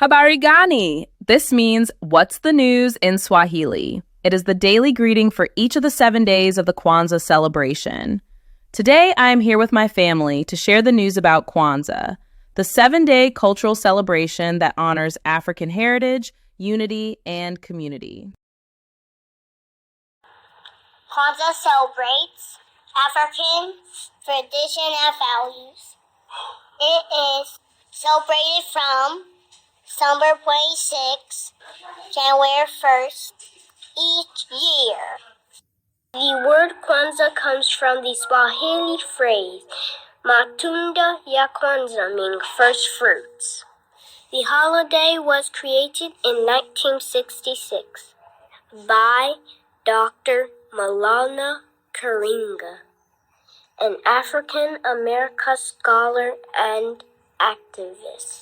Habari gani? This means what's the news in Swahili. It is the daily greeting for each of the 7 days of the Kwanzaa celebration. Today, I am here with my family to share the news about Kwanzaa, the 7-day cultural celebration that honors African heritage, unity, and community. Kwanzaa celebrates African tradition and values. It is celebrated from December 26, January 1st, each year. The word Kwanzaa comes from the Swahili phrase, Matunda ya Kwanzaa, meaning first fruits. The holiday was created in 1966 by Dr. Malala Karinga, an African American scholar and activist.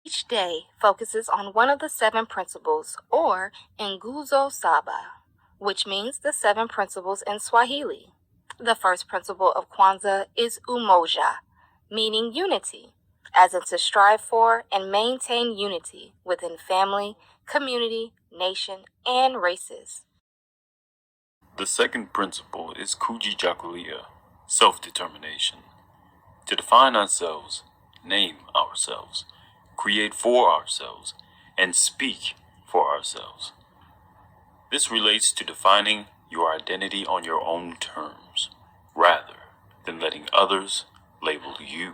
Each day focuses on one of the 7 principles, or Nguzo Saba, which means the 7 principles in Swahili. The first principle of Kwanzaa is umoja, meaning unity, as in to strive for and maintain unity within family, community, nation, and races. The second principle is kujichagulia, self-determination. To define ourselves, name ourselves, create for ourselves, and speak for ourselves. This relates to defining your identity on your own terms, rather than letting others label you.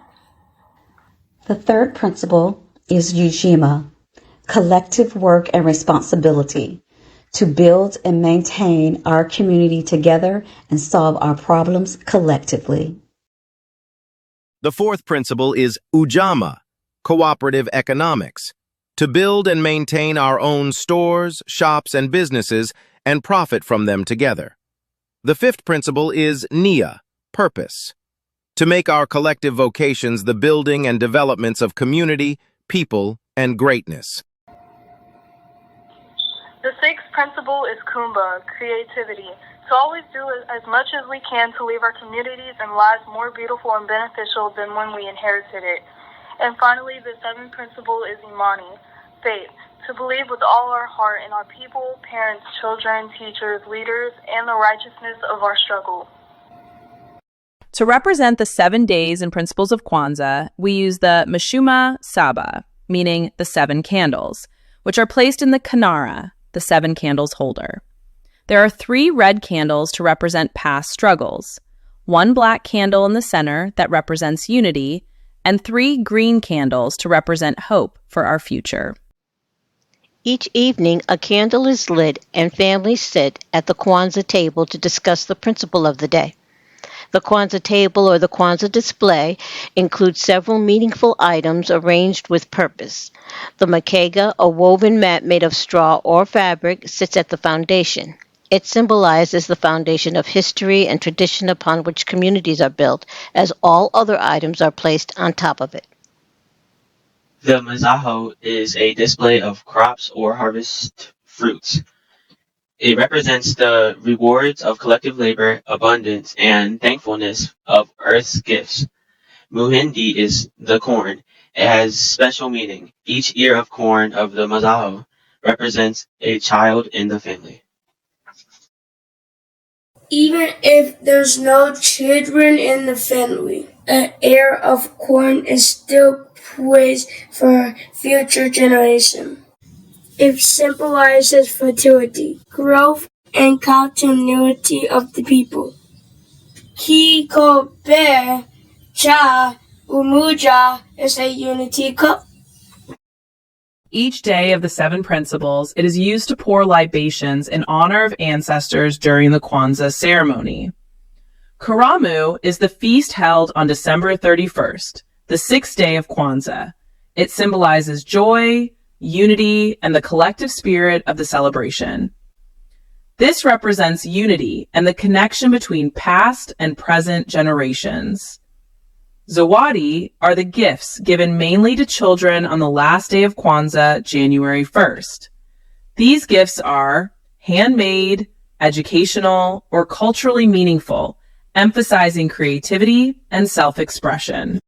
The third principle is ujima, collective work and responsibility, to build and maintain our community together and solve our problems collectively. The fourth principle is ujama, cooperative economics, to build and maintain our own stores, shops, and businesses and profit from them together. The fifth principle is nia, purpose, to make our collective vocations the building and developments of community, people, and greatness. The sixth principle is kumba, creativity, to always do as much as we can to leave our communities and lives more beautiful and beneficial than when we inherited it. And finally, the seventh principle is imani, faith, to believe with all our heart in our people, parents, children, teachers, leaders, and the righteousness of our struggle. To represent the 7 days and principles of Kwanzaa, we use the Mshuma Saba, meaning the 7 candles, which are placed in the Kinara, the 7 candles holder. There are 3 red candles to represent past struggles, 1 black candle in the center that represents unity, and 3 green candles to represent hope for our future. Each evening, a candle is lit and families sit at the Kwanzaa table to discuss the principle of the day. The Kwanzaa table or the Kwanzaa display includes several meaningful items arranged with purpose. The Mkeka, a woven mat made of straw or fabric, sits at the foundation. It symbolizes the foundation of history and tradition upon which communities are built, as all other items are placed on top of it. The mazaho is a display of crops or harvest fruits. It represents the rewards of collective labor, abundance, and thankfulness of Earth's gifts. Muhindi is the corn. It has special meaning. Each ear of corn of the mazaho represents a child in the family. Even if there's no children in the family, an ear of corn is still placed for future generations. It symbolizes fertility, growth, and continuity of the people. Kikobe cha umuja is a unity cup. Each day of the 7 principles, it is used to pour libations in honor of ancestors during the Kwanzaa ceremony. Karamu is the feast held on December 31st, the 6th day of Kwanzaa. It symbolizes joy, unity, and the collective spirit of the celebration. This represents unity and the connection between past and present generations. Zawadi are the gifts given mainly to children on the last day of Kwanzaa, January 1st. These gifts are handmade, educational, or culturally meaningful, emphasizing creativity and self-expression.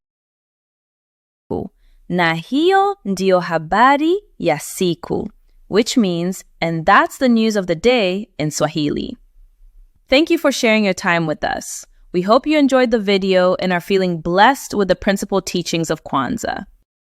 Na hiyo ndiyo habari ya siku, which means, and that's the news of the day in Swahili. Thank you for sharing your time with us. We hope you enjoyed the video and are feeling blessed with the principal teachings of Kwanzaa.